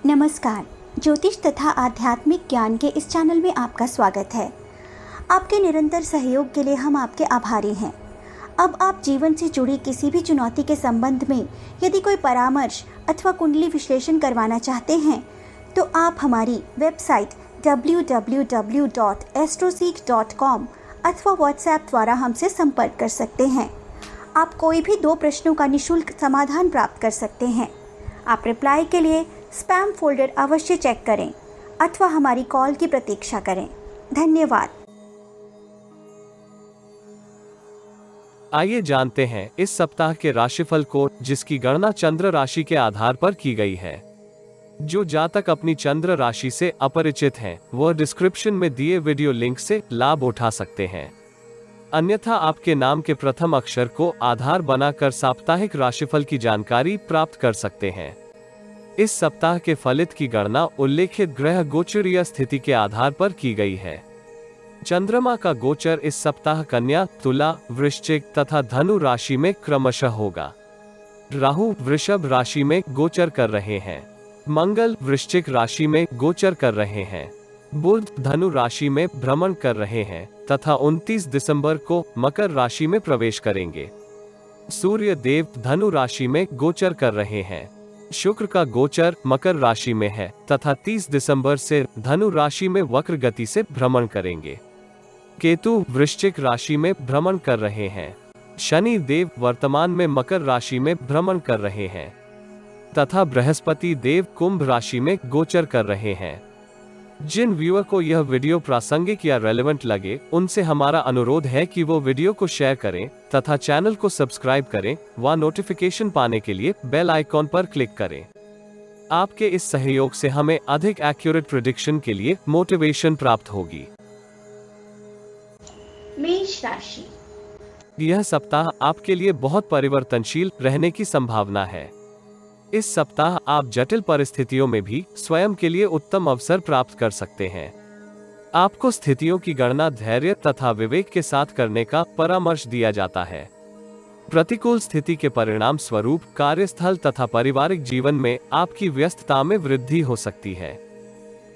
नमस्कार। ज्योतिष तथा आध्यात्मिक ज्ञान के इस चैनल में आपका स्वागत है। आपके निरंतर सहयोग के लिए हम आपके आभारी हैं। अब आप जीवन से जुड़ी किसी भी चुनौती के संबंध में यदि कोई परामर्श अथवा कुंडली विश्लेषण करवाना चाहते हैं तो आप हमारी वेबसाइट www.astroseek.com अथवा व्हाट्सएप द्वारा हमसे संपर्क कर सकते हैं। आप कोई भी 2 प्रश्नों का निःशुल्क समाधान प्राप्त कर सकते हैं। आप रिप्लाई के लिए स्पैम फोल्डर अवश्य चेक करें अथवा हमारी कॉल की प्रतीक्षा करें। धन्यवाद। आइए जानते हैं इस सप्ताह के राशिफल को, जिसकी गणना चंद्र राशि के आधार पर की गई है। जो जातक अपनी चंद्र राशि से अपरिचित हैं, वह डिस्क्रिप्शन में दिए वीडियो लिंक से लाभ उठा सकते हैं। अन्यथा आपके नाम के प्रथम अक्षर को आधार बनाकर साप्ताहिक राशिफल की जानकारी प्राप्त कर सकते हैं। इस सप्ताह के फलित की गणना उल्लेखित ग्रह गोचरीय स्थिति के आधार पर की गई है। चंद्रमा का गोचर इस सप्ताह कन्या, तुला, वृश्चिक तथा धनु राशि में क्रमशः होगा। राहु वृषभ राशि में गोचर कर रहे हैं। मंगल वृश्चिक राशि में गोचर कर रहे हैं। बुध धनु राशि में भ्रमण कर रहे हैं तथा 29 दिसंबर को मकर राशि में प्रवेश करेंगे। सूर्य देव धनु राशि में गोचर कर रहे हैं। शुक्र का गोचर मकर राशि में है तथा 30 दिसंबर से धनु राशि में वक्र गति से भ्रमण करेंगे। केतु वृश्चिक राशि में भ्रमण कर रहे हैं। शनि देव वर्तमान में मकर राशि में भ्रमण कर रहे हैं तथा बृहस्पति देव कुंभ राशि में गोचर कर रहे हैं। जिन व्यूअर को यह वीडियो प्रासंगिक या रेलेवेंट लगे, उनसे हमारा अनुरोध है कि वो वीडियो को शेयर करें तथा चैनल को सब्सक्राइब करें व नोटिफिकेशन पाने के लिए बेल आइकॉन पर क्लिक करें। आपके इस सहयोग से हमें अधिक एक्यूरेट प्रेडिक्शन के लिए मोटिवेशन प्राप्त होगी। मेष राशि। यह सप्ताह आपके लिए बहुत परिवर्तनशील रहने की संभावना है। इस सप्ताह आप जटिल परिस्थितियों में भी स्वयं के लिए उत्तम अवसर प्राप्त कर सकते हैं। आपको स्थितियों की गणना धैर्य तथा विवेक के साथ करने का परामर्श दिया जाता है। प्रतिकूल स्थिति के परिणाम स्वरूप कार्यस्थल तथा पारिवारिक जीवन में आपकी व्यस्तता में वृद्धि हो सकती है।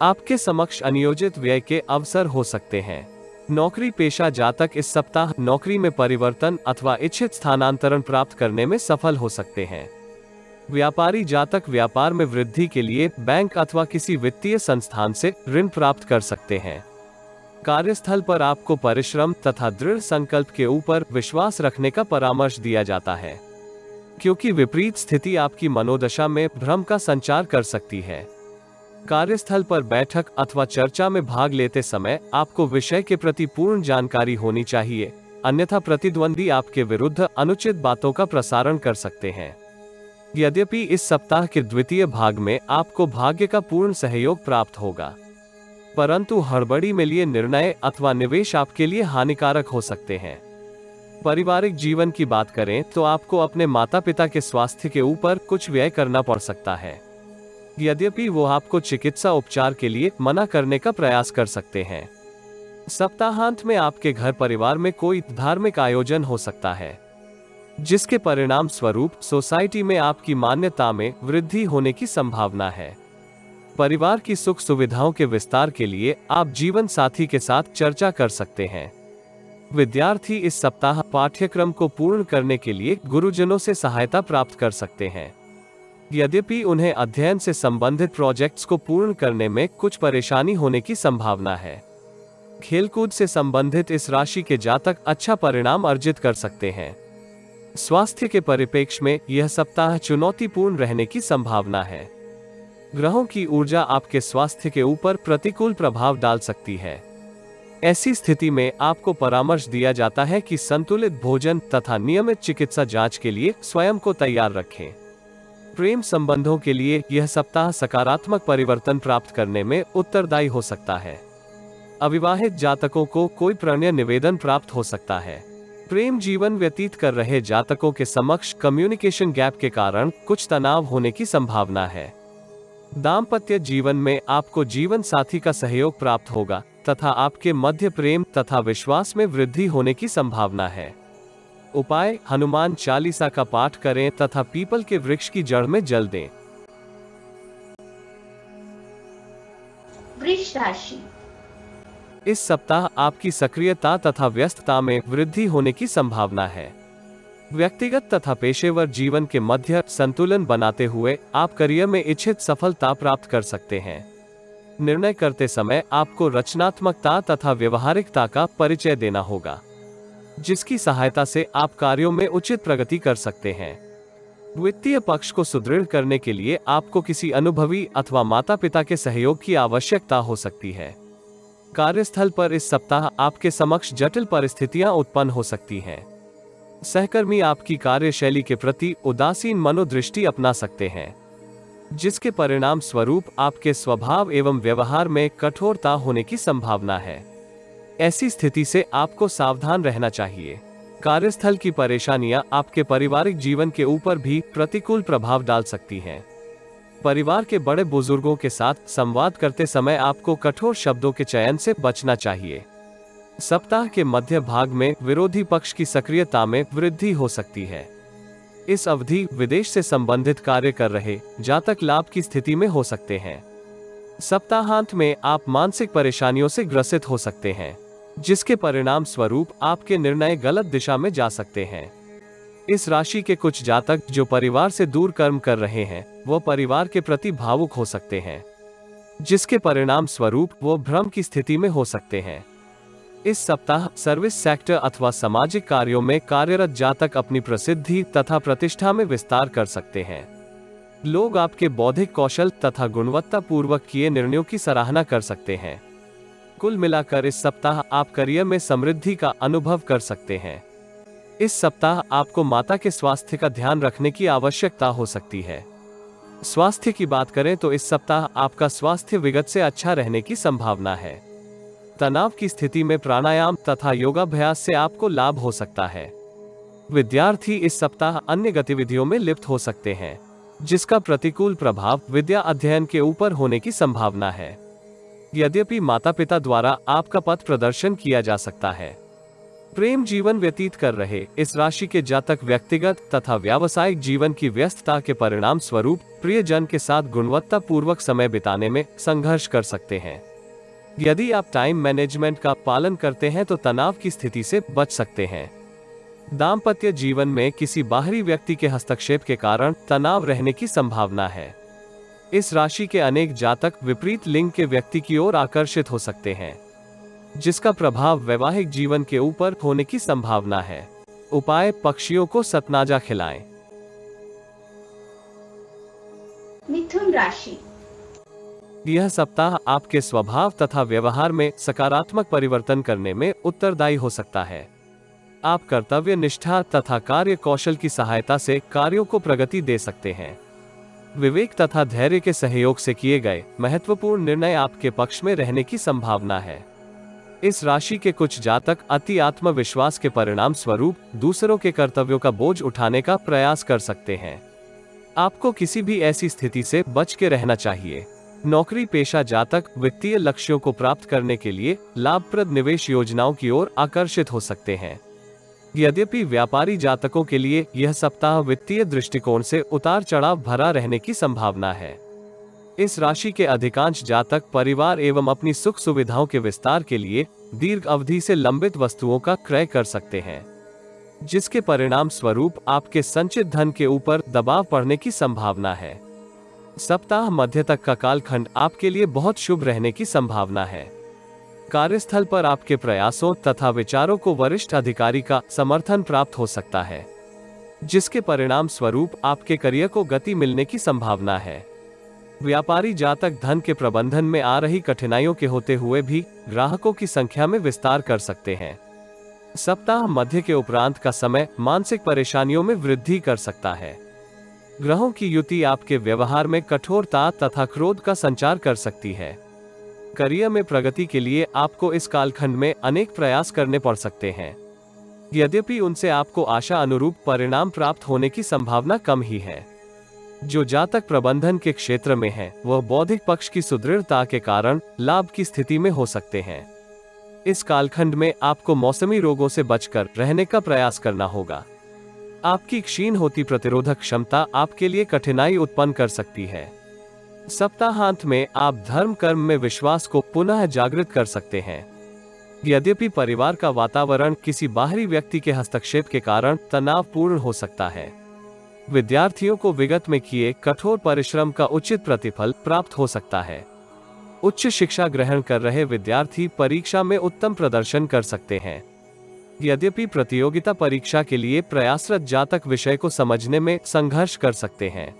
आपके समक्ष अनियोजित व्यय के अवसर हो सकते हैं। नौकरी पेशा जातक इस सप्ताह नौकरी में परिवर्तन अथवा इच्छित स्थानांतरण प्राप्त करने में सफल हो सकते हैं। व्यापारी जातक व्यापार में वृद्धि के लिए बैंक अथवा किसी वित्तीय संस्थान से ऋण प्राप्त कर सकते हैं। कार्यस्थल पर आपको परिश्रम तथा दृढ़ संकल्प के ऊपर विश्वास रखने का परामर्श दिया जाता है, क्योंकि विपरीत स्थिति आपकी मनोदशा में भ्रम का संचार कर सकती है। कार्यस्थल पर बैठक अथवा चर्चा में भाग लेते समय आपको विषय के प्रति पूर्ण जानकारी होनी चाहिए, अन्यथा प्रतिद्वंदी आपके विरुद्ध अनुचित बातों का प्रसारण कर सकते हैं। यद्यपि इस सप्ताह के द्वितीय भाग में आपको भाग्य का पूर्ण सहयोग प्राप्त होगा, परंतु हड़बड़ी में लिए निर्णय अथवा निवेश आपके लिए हानिकारक हो सकते हैं। पारिवारिक जीवन की बात करें तो आपको अपने माता पिता के स्वास्थ्य के ऊपर कुछ व्यय करना पड़ सकता है, यद्यपि वो आपको चिकित्सा उपचार के लिए मना करने का प्रयास कर सकते हैं। सप्ताहांत में आपके घर परिवार में कोई धार्मिक आयोजन हो सकता है, जिसके परिणाम स्वरूप सोसाइटी में आपकी मान्यता में वृद्धि होने की संभावना है। परिवार की सुख सुविधाओं के विस्तार के लिए आप जीवन साथी के साथ चर्चा कर सकते हैं। विद्यार्थी इस सप्ताह पाठ्यक्रम को पूर्ण करने के लिए गुरुजनों से सहायता प्राप्त कर सकते हैं, यद्यपि उन्हें अध्ययन से संबंधित प्रोजेक्ट्स को पूर्ण करने में कुछ परेशानी होने की संभावना है। खेलकूद से संबंधित इस राशि के जातक अच्छा परिणाम अर्जित कर सकते हैं। स्वास्थ्य के परिप्रेक्ष्य में यह सप्ताह चुनौतीपूर्ण रहने की संभावना है। ग्रहों की ऊर्जा आपके स्वास्थ्य के ऊपर प्रतिकूल प्रभाव डाल सकती है। ऐसी स्थिति में आपको परामर्श दिया जाता है कि संतुलित भोजन तथा नियमित चिकित्सा जांच के लिए स्वयं को तैयार रखें। प्रेम संबंधों के लिए यह सप्ताह सकारात्मक परिवर्तन प्राप्त करने में उत्तरदायी हो सकता है। अविवाहित जातकों को कोई प्रणय निवेदन प्राप्त हो सकता है। प्रेम जीवन व्यतीत कर रहे जातकों के समक्ष कम्युनिकेशन गैप के कारण कुछ तनाव होने की संभावना है। दाम्पत्य जीवन में आपको जीवन साथी का सहयोग प्राप्त होगा तथा आपके मध्य प्रेम तथा विश्वास में वृद्धि होने की संभावना है। उपाय: हनुमान चालीसा का पाठ करें तथा पीपल के वृक्ष की जड़ में जल दें। मेष राशि। इस सप्ताह आपकी सक्रियता तथा व्यस्तता में वृद्धि होने की संभावना है। व्यक्तिगत तथा पेशेवर जीवन के मध्य संतुलन बनाते हुए आप करियर में इच्छित सफलता प्राप्त कर सकते हैं। निर्णय करते समय आपको रचनात्मकता तथा व्यवहारिकता का परिचय देना होगा, जिसकी सहायता से आप कार्यों में उचित प्रगति कर सकते हैं। वित्तीय पक्ष को सुदृढ़ करने के लिए आपको किसी अनुभवी अथवा माता पिता के सहयोग की आवश्यकता हो सकती है। कार्यस्थल पर इस सप्ताह आपके समक्ष जटिल परिस्थितियां उत्पन्न हो सकती हैं। सहकर्मी आपकी कार्यशैली के प्रति उदासीन मनोदृष्टि अपना सकते हैं, जिसके परिणाम स्वरूप आपके स्वभाव एवं व्यवहार में कठोरता होने की संभावना है। ऐसी स्थिति से आपको सावधान रहना चाहिए। कार्यस्थल की परेशानियां आपके पारिवारिक जीवन के ऊपर भी प्रतिकूल प्रभाव डाल सकती हैं। परिवार के बड़े बुजुर्गों के साथ संवाद करते समय आपको कठोर शब्दों के चयन से बचना चाहिए। सप्ताह के मध्य भाग में विरोधी पक्ष की सक्रियता में वृद्धि हो सकती है। इस अवधि विदेश से संबंधित कार्य कर रहे जातक लाभ की स्थिति में हो सकते हैं। सप्ताहांत में आप मानसिक परेशानियों से ग्रसित हो सकते हैं, जिसके परिणाम स्वरूप आपके निर्णय गलत दिशा में जा सकते हैं। इस राशि के कुछ जातक जो परिवार से दूर कर्म कर रहे हैं, वो परिवार के प्रति भावुक हो सकते हैं, जिसके परिणाम स्वरूप वो भ्रम की स्थिति में हो सकते हैं। इस सप्ताह सर्विस सेक्टर अथवा सामाजिक कार्यों में कार्यरत जातक अपनी प्रसिद्धि तथा प्रतिष्ठा में विस्तार कर सकते हैं। लोग आपके बौद्धिक कौशल तथा गुणवत्ता पूर्वक किए निर्णयों की सराहना कर सकते हैं। कुल मिलाकर इस सप्ताह आप करियर में समृद्धि का अनुभव कर सकते हैं। इस सप्ताह आपको माता के स्वास्थ्य का ध्यान रखने की आवश्यकता हो सकती है। स्वास्थ्य की बात करें तो इस सप्ताह आपका स्वास्थ्य विगत से अच्छा रहने की संभावना है। तनाव की स्थिति में प्राणायाम तथा योगाभ्यास से आपको लाभ हो सकता है। विद्यार्थी इस सप्ताह अन्य गतिविधियों में लिप्त हो सकते हैं, जिसका प्रतिकूल प्रभाव विद्या अध्ययन के ऊपर होने की संभावना है। यद्यपि माता पिता द्वारा आपका पथ प्रदर्शन किया जा सकता है। प्रेम जीवन व्यतीत कर रहे इस राशि के जातक व्यक्तिगत तथा व्यावसायिक जीवन की व्यस्तता के परिणाम स्वरूप प्रियजन के साथ गुणवत्ता पूर्वक समय बिताने में संघर्ष कर सकते हैं। यदि आप टाइम मैनेजमेंट का पालन करते हैं तो तनाव की स्थिति से बच सकते हैं। दाम्पत्य जीवन में किसी बाहरी व्यक्ति के हस्तक्षेप के कारण तनाव रहने की संभावना है। इस राशि के अनेक जातक विपरीत लिंग के व्यक्ति की ओर आकर्षित हो सकते हैं, जिसका प्रभाव वैवाहिक जीवन के ऊपर होने की संभावना है। उपाय: पक्षियों को सतनाजा खिलाएं। मिथुन राशि। यह सप्ताह आपके स्वभाव तथा व्यवहार में सकारात्मक परिवर्तन करने में उत्तरदायी हो सकता है। आप कर्तव्य निष्ठा तथा कार्य कौशल की सहायता से कार्यों को प्रगति दे सकते हैं। विवेक तथा धैर्य के सहयोग से किए गए महत्वपूर्ण निर्णय आपके पक्ष में रहने की संभावना है। इस राशि के कुछ जातक अति आत्मविश्वास के परिणाम स्वरूप दूसरों के कर्तव्यों का बोझ उठाने का प्रयास कर सकते हैं। आपको किसी भी ऐसी स्थिति से बच के रहना चाहिए। नौकरी पेशा जातक वित्तीय लक्ष्यों को प्राप्त करने के लिए लाभप्रद निवेश योजनाओं की ओर आकर्षित हो सकते हैं। यद्यपि व्यापारी जातकों के लिए यह सप्ताह वित्तीय दृष्टिकोण से उतार चढ़ाव भरा रहने की संभावना है। इस राशि के अधिकांश जातक परिवार एवं अपनी सुख सुविधाओं के विस्तार के लिए दीर्घ अवधि से लंबित वस्तुओं का क्रय कर सकते हैं, जिसके परिणाम स्वरूप आपके संचित धन के ऊपर दबाव पड़ने की संभावना है। सप्ताह मध्य तक का कालखंड आपके लिए बहुत शुभ रहने की संभावना है। कार्यस्थल पर आपके प्रयासों तथा विचारों को वरिष्ठ अधिकारी का समर्थन प्राप्त हो सकता है, जिसके परिणाम स्वरूप आपके करियर को गति मिलने की संभावना है। व्यापारी जातक धन के प्रबंधन में आ रही कठिनाइयों के होते हुए भी ग्राहकों की संख्या में विस्तार कर सकते हैं। सप्ताह मध्य के उपरांत का समय मानसिक परेशानियों में वृद्धि कर सकता है। ग्रहों की युति आपके व्यवहार में कठोरता तथा क्रोध का संचार कर सकती है। करियर में प्रगति के लिए आपको इस कालखंड में अनेक प्रयास करने पड़ सकते हैं, यद्यपि उनसे आपको आशा अनुरूप परिणाम प्राप्त होने की संभावना कम ही है। जो जातक प्रबंधन के क्षेत्र में है, वह बौद्धिक पक्ष की सुदृढ़ता के कारण लाभ की स्थिति में हो सकते हैं। इस कालखंड में आपको मौसमी रोगों से बचकर रहने का प्रयास करना होगा। आपकी क्षीण होती प्रतिरोधक क्षमता आपके लिए कठिनाई उत्पन्न कर सकती है। सप्ताहांत में आप धर्म कर्म में विश्वास को पुनः जागृत कर सकते हैं। यद्यपि परिवार का वातावरण किसी बाहरी व्यक्ति के हस्तक्षेप के कारण तनावपूर्ण हो सकता है, विद्यार्थियों को विगत में किए कठोर परिश्रम का उचित प्रतिफल प्राप्त हो सकता है। उच्च शिक्षा ग्रहण कर रहे विद्यार्थी परीक्षा में उत्तम प्रदर्शन कर सकते हैं। यद्यपि प्रतियोगिता परीक्षा के लिए प्रयासरत जातक विषय को समझने में संघर्ष कर सकते हैं।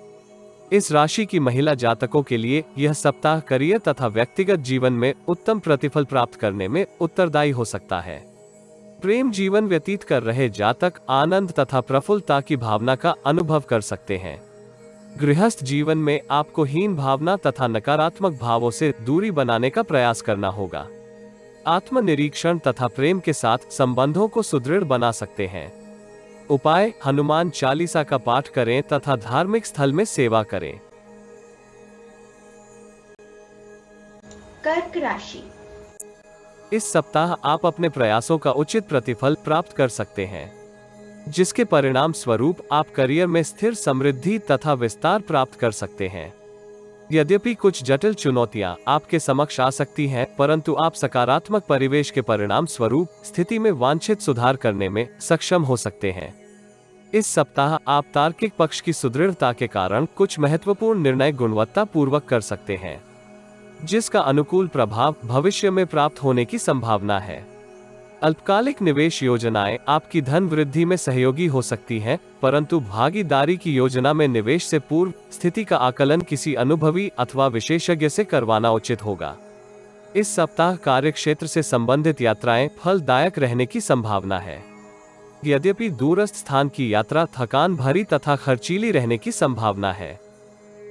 इस राशि की महिला जातकों के लिए यह सप्ताह करियर तथा व्यक्तिगत जीवन में उत्तम प्रतिफल प्राप्त करने में उत्तरदायी हो सकता है। प्रेम जीवन व्यतीत कर रहे जातक आनंद तथा प्रफुल्लता की भावना का अनुभव कर सकते हैं। गृहस्थ जीवन में आपको हीन भावना तथा नकारात्मक भावों से दूरी बनाने का प्रयास करना होगा। आत्मनिरीक्षण तथा प्रेम के साथ संबंधों को सुदृढ़ बना सकते हैं। उपाय: हनुमान चालीसा का पाठ करें तथा धार्मिक स्थल में सेवा करें। कर्क राशि। इस सप्ताह आप अपने प्रयासों का उचित प्रतिफल प्राप्त कर सकते हैं, जिसके परिणाम स्वरूप आप करियर में स्थिर समृद्धि तथा विस्तार प्राप्त कर सकते हैं। यद्यपि कुछ जटिल चुनौतियां आपके समक्ष आ सकती हैं, परंतु आप सकारात्मक परिवेश के परिणाम स्वरूप स्थिति में वांछित सुधार करने में सक्षम हो सकते हैं। इस सप्ताह आप तार्किक पक्ष की सुदृढ़ता के कारण कुछ महत्वपूर्ण निर्णय गुणवत्ता पूर्वक कर सकते हैं, जिसका अनुकूल प्रभाव भविष्य में प्राप्त होने की संभावना है। अल्पकालिक निवेश योजनाएं आपकी धन वृद्धि में सहयोगी हो सकती हैं, परंतु भागीदारी की योजना में निवेश से पूर्व स्थिति का आकलन किसी अनुभवी अथवा विशेषज्ञ से करवाना उचित होगा। इस सप्ताह कार्यक्षेत्र से संबंधित यात्राएं फलदायक रहने की संभावना है। यद्यपि दूरस्थ स्थान की यात्रा थकान भरी तथा खर्चीली रहने की संभावना है।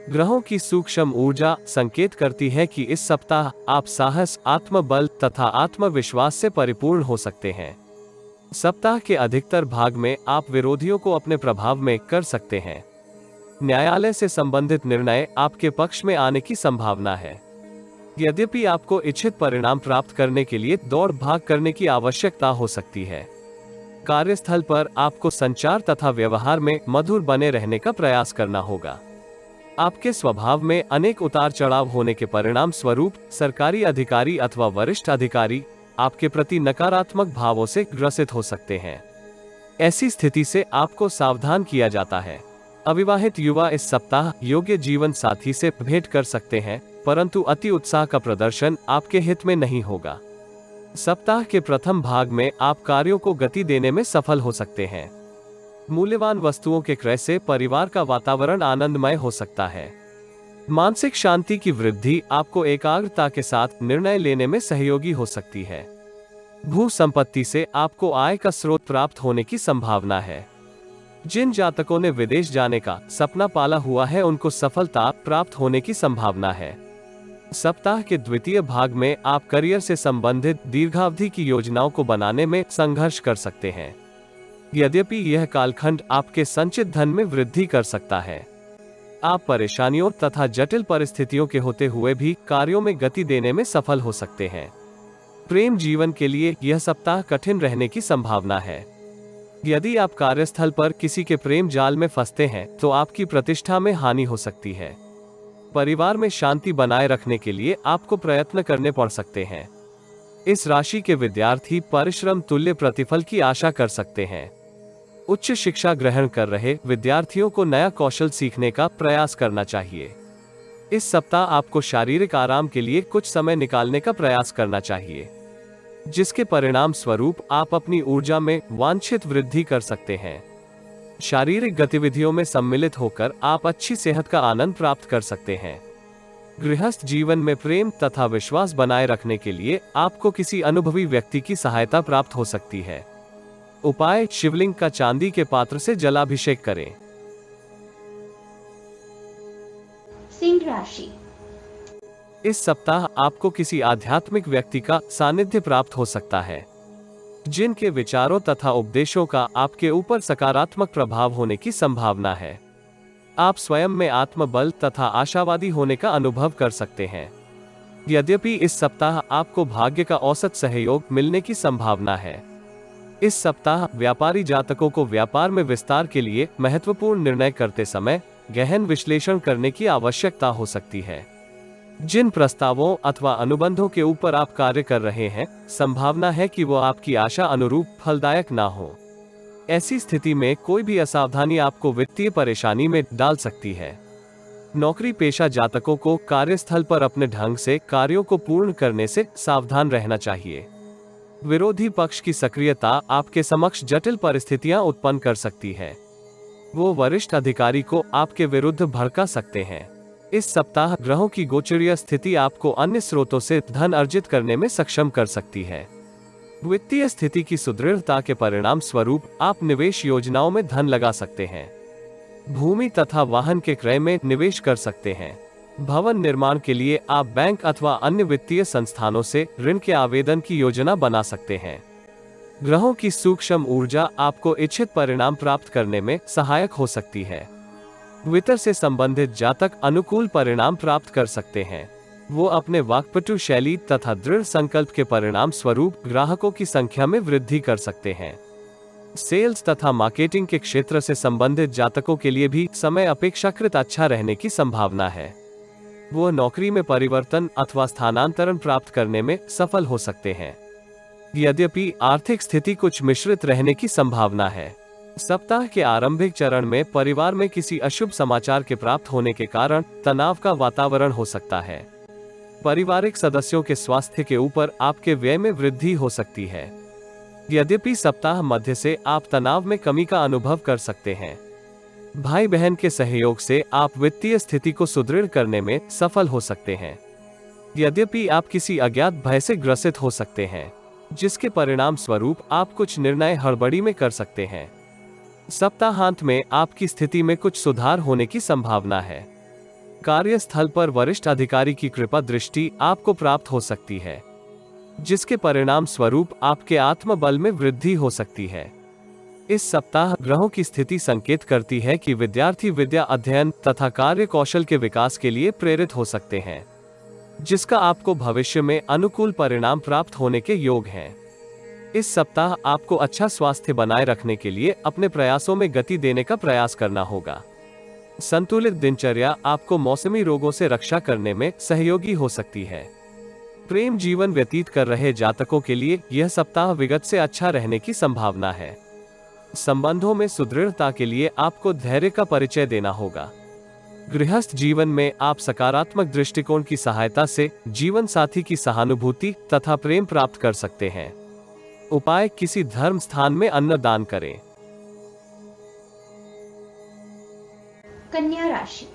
ग्रहों की सूक्ष्म ऊर्जा संकेत करती है कि इस सप्ताह आप साहस, आत्मबल तथा आत्मविश्वास से परिपूर्ण हो सकते हैं। सप्ताह के अधिकतर भाग में आप विरोधियों को अपने प्रभाव में कर सकते हैं। न्यायालय से संबंधित निर्णय आपके पक्ष में आने की संभावना है। यद्यपि आपको इच्छित परिणाम प्राप्त करने के लिए दौड़ भाग करने की आवश्यकता हो सकती है। कार्यस्थल पर आपको संचार तथा व्यवहार में मधुर बने रहने का प्रयास करना होगा। आपके स्वभाव में अनेक उतार चढ़ाव होने के परिणाम स्वरूप सरकारी अधिकारी अथवा वरिष्ठ अधिकारी आपके प्रति नकारात्मक भावों से ग्रसित हो सकते हैं। ऐसी स्थिति से आपको सावधान किया जाता है। अविवाहित युवा इस सप्ताह योग्य जीवन साथी से भेंट कर सकते हैं, परंतु अति उत्साह का प्रदर्शन आपके हित में नहीं होगा। सप्ताह के प्रथम भाग में आप कार्यों को गति देने में सफल हो सकते हैं। मूल्यवान वस्तुओं के क्रय से परिवार का वातावरण आनंदमय हो सकता है। मानसिक शांति की वृद्धि आपको एकाग्रता के साथ निर्णय लेने में सहयोगी हो सकती है। भू संपत्ति से आपको आय का स्रोत प्राप्त होने की संभावना है। जिन जातकों ने विदेश जाने का सपना पाला हुआ है, उनको सफलता प्राप्त होने की संभावना है। सप्ताह के द्वितीय भाग में आप करियर से संबंधित दीर्घावधि की योजनाओं को बनाने में संघर्ष कर सकते हैं। यद्यपि यह कालखंड आपके संचित धन में वृद्धि कर सकता है, आप परेशानियों तथा जटिल परिस्थितियों के होते हुए भी कार्यों में गति देने में सफल हो सकते हैं। प्रेम जीवन के लिए यह सप्ताह कठिन रहने की संभावना है। यदि आप कार्यस्थल पर किसी के प्रेम जाल में फंसते हैं, तो आपकी प्रतिष्ठा में हानि हो सकती है। परिवार में शांति बनाए रखने के लिए आपको प्रयत्न करने पड़ सकते हैं। इस राशि के विद्यार्थी परिश्रम तुल्य प्रतिफल की आशा कर सकते हैं। उच्च शिक्षा ग्रहण कर रहे विद्यार्थियों को नया कौशल सीखने का प्रयास करना चाहिए। इस सप्ताह आपको शारीरिक आराम के लिए कुछ समय निकालने का प्रयास करना चाहिए, जिसके परिणाम स्वरूप आप अपनी ऊर्जा में वांछित वृद्धि कर सकते हैं। शारीरिक गतिविधियों में सम्मिलित होकर आप अच्छी सेहत का आनंद प्राप्त कर सकते हैं। गृहस्थ जीवन में प्रेम तथा विश्वास बनाए रखने के लिए आपको किसी अनुभवी व्यक्ति की सहायता प्राप्त हो सकती है। उपाय: शिवलिंग का चांदी के पात्र से जलाभिषेक करें। सिंह राशि। इस सप्ताह आपको किसी आध्यात्मिक व्यक्ति का सानिध्य प्राप्त हो सकता है, जिनके विचारों तथा उपदेशों का आपके ऊपर सकारात्मक प्रभाव होने की संभावना है। आप स्वयं में आत्मबल तथा आशावादी होने का अनुभव कर सकते हैं। यद्यपि इस सप्ताह आपको भाग्य का औसत सहयोग मिलने की संभावना है। इस सप्ताह व्यापारी जातकों को व्यापार में विस्तार के लिए महत्वपूर्ण निर्णय करते समय गहन विश्लेषण करने की आवश्यकता हो सकती है। जिन प्रस्तावों अथवा अनुबंधों के ऊपर आप कार्य कर रहे हैं, संभावना है कि वो आपकी आशा अनुरूप फलदायक ना हो। ऐसी स्थिति में कोई भी असावधानी आपको वित्तीय परेशानी में डाल सकती है। नौकरी पेशा जातकों को कार्यस्थल पर अपने ढंग से कार्यों को पूर्ण करने से सावधान रहना चाहिए। विरोधी पक्ष की सक्रियता आपके समक्ष जटिल परिस्थितियां उत्पन्न कर सकती है। वो वरिष्ठ अधिकारी को आपके विरुद्ध भड़का सकते हैं। इस सप्ताह ग्रहों की गोचरीय स्थिति आपको अन्य स्रोतों से धन अर्जित करने में सक्षम कर सकती है। वित्तीय स्थिति की सुदृढ़ता के परिणाम स्वरूप आप निवेश योजनाओं में धन लगा सकते हैं। भूमि तथा वाहन के क्रय में निवेश कर सकते हैं। भवन निर्माण के लिए आप बैंक अथवा अन्य वित्तीय संस्थानों से ऋण के आवेदन की योजना बना सकते हैं। ग्रहों की सूक्ष्म ऊर्जा आपको इच्छित परिणाम प्राप्त करने में सहायक हो सकती है। वित्त से संबंधित जातक अनुकूल परिणाम प्राप्त कर सकते हैं। वो अपने वाक्पटु शैली तथा दृढ़ संकल्प के परिणाम स्वरूप ग्राहकों की संख्या में वृद्धि कर सकते हैं। सेल्स तथा मार्केटिंग के क्षेत्र से संबंधित जातकों के लिए भी समय अपेक्षाकृत अच्छा रहने की संभावना है। वो नौकरी में परिवर्तन अथवा स्थानांतरण प्राप्त करने में सफल हो सकते हैं। यद्यपि आर्थिक स्थिति कुछ मिश्रित रहने की संभावना है। सप्ताह के आरंभिक चरण में परिवार में किसी अशुभ समाचार के प्राप्त होने के कारण तनाव का वातावरण हो सकता है। पारिवारिक सदस्यों के स्वास्थ्य के ऊपर आपके व्यय में वृद्धि हो सकती है। यद्यपि सप्ताह मध्य से आप तनाव में कमी का अनुभव कर सकते हैं। भाई बहन के सहयोग से आप वित्तीय स्थिति को सुदृढ़ करने में सफल हो सकते हैं। यद्यपि आप किसी अज्ञात भय से ग्रसित हो सकते हैं, जिसके परिणाम स्वरूप आप कुछ निर्णय हड़बड़ी में कर सकते हैं। सप्ताहांत में आपकी स्थिति में कुछ सुधार होने की संभावना है। कार्यस्थल पर वरिष्ठ अधिकारी की कृपा दृष्टि आपको प्राप्त हो सकती है, जिसके परिणाम स्वरूप आपके आत्मबल में वृद्धि हो सकती है। इस सप्ताह ग्रहों की स्थिति संकेत करती है कि विद्यार्थी विद्या अध्ययन तथा कार्य कौशल के विकास के लिए प्रेरित हो सकते हैं, जिसका आपको भविष्य में अनुकूल परिणाम प्राप्त होने के योग हैं। इस सप्ताह आपको अच्छा स्वास्थ्य बनाए रखने के लिए अपने प्रयासों में गति देने का प्रयास करना होगा। संतुलित दिनचर्या आपको मौसमी रोगों से रक्षा करने में सहयोगी हो सकती है। प्रेम जीवन व्यतीत कर रहे जातकों के लिए यह सप्ताह विगत से अच्छा रहने की संभावना है। संबंधों में सुदृढ़ता के लिए आपको धैर्य का परिचय देना होगा। गृहस्थ जीवन में आप सकारात्मक दृष्टिकोण की सहायता से जीवन साथी की सहानुभूति तथा प्रेम प्राप्त कर सकते हैं। उपाय, किसी धर्म स्थान में अन्न दान करें। कन्या राशि।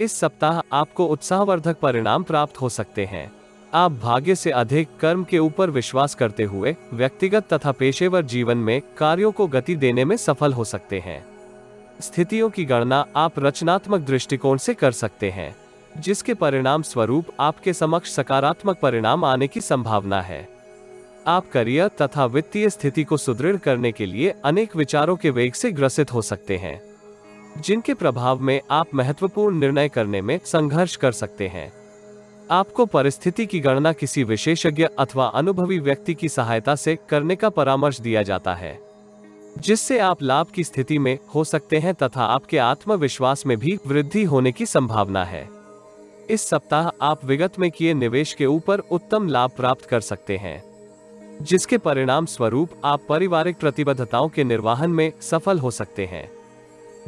इस सप्ताह आपको उत्साहवर्धक परिणाम प्राप्त हो सकते हैं। आप भाग्य से अधिक कर्म के ऊपर विश्वास करते हुए व्यक्तिगत तथा पेशेवर जीवन में कार्यों को गति देने में सफल हो सकते हैं। स्थितियों की गणना आप रचनात्मक दृष्टिकोण से कर सकते हैं, जिसके परिणाम स्वरूप आपके समक्ष सकारात्मक परिणाम आने की संभावना है। आप करियर तथा वित्तीय स्थिति को सुदृढ़ करने के लिए अनेक विचारों के वेग से ग्रसित हो सकते हैं, जिनके प्रभाव में आप महत्वपूर्ण निर्णय करने में संघर्ष कर सकते हैं। आपको परिस्थिति की गणना किसी विशेषज्ञ अथवा अनुभवी व्यक्ति की सहायता से करने का परामर्श दिया जाता है, जिससे आप लाभ की स्थिति में हो सकते हैं तथा आपके आत्मविश्वास में भी वृद्धि होने की संभावना है। इस सप्ताह आप विगत में किए निवेश के ऊपर उत्तम लाभ प्राप्त कर सकते हैं, जिसके परिणाम स्वरूप आप पारिवारिक प्रतिबद्धताओं के निर्वहन में सफल हो सकते हैं।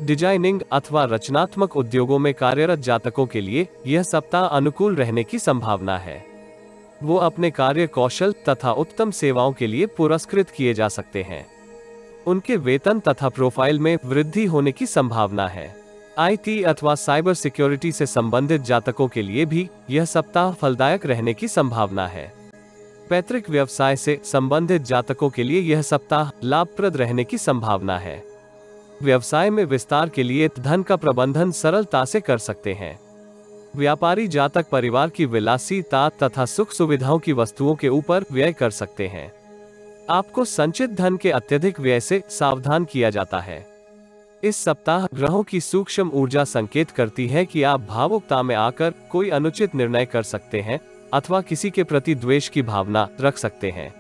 डिजाइनिंग अथवा रचनात्मक उद्योगों में कार्यरत जातकों के लिए यह सप्ताह अनुकूल रहने की संभावना है। वो अपने कार्य कौशल तथा उत्तम सेवाओं के लिए पुरस्कृत किए जा सकते हैं। उनके वेतन तथा प्रोफाइल में वृद्धि होने की संभावना है। आईटी अथवा साइबर सिक्योरिटी से संबंधित जातकों के लिए भी यह सप्ताह फलदायक रहने की संभावना है। पैतृक व्यवसाय से संबंधित जातकों के लिए यह सप्ताह लाभप्रद रहने की संभावना है। व्यवसाय में विस्तार के लिए धन का प्रबंधन सरलता से कर सकते हैं। व्यापारी जातक परिवार की विलासिता तथा सुख सुविधाओं की वस्तुओं के ऊपर व्यय कर सकते हैं। आपको संचित धन के अत्यधिक व्यय से सावधान किया जाता है। इस सप्ताह ग्रहों की सूक्ष्म ऊर्जा संकेत करती है कि आप भावुकता में आकर कोई अनुचित निर्णय कर सकते हैं अथवा किसी के प्रति द्वेष की भावना रख सकते हैं।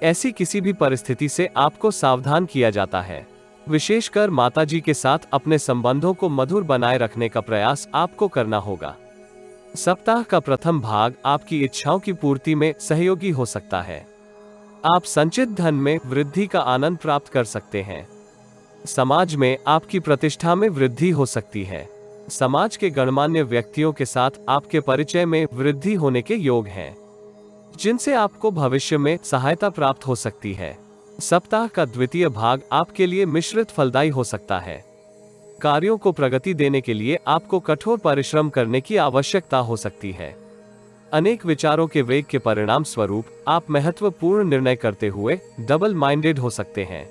ऐसी किसी भी परिस्थिति से आपको सावधान किया जाता है। विशेषकर माताजी के साथ अपने संबंधों को मधुर बनाए रखने का प्रयास आपको करना होगा। सप्ताह का प्रथम भाग आपकी इच्छाओं की पूर्ति में सहयोगी हो सकता है। आप संचित धन में वृद्धि का आनंद प्राप्त कर सकते हैं। समाज में आपकी प्रतिष्ठा में वृद्धि हो सकती है। समाज के गणमान्य व्यक्तियों के साथ आपके परिचय में वृद्धि होने के योग हैं, जिनसे आपको भविष्य में सहायता प्राप्त हो सकती है। सप्ताह का द्वितीय भाग आपके लिए मिश्रित फलदायी हो सकता है। कार्यों को प्रगति देने के लिए आपको कठोर परिश्रम करने की आवश्यकता हो सकती है। अनेक विचारों के वेग के परिणाम स्वरूप आप महत्वपूर्ण निर्णय करते हुए डबल माइंडेड हो सकते हैं।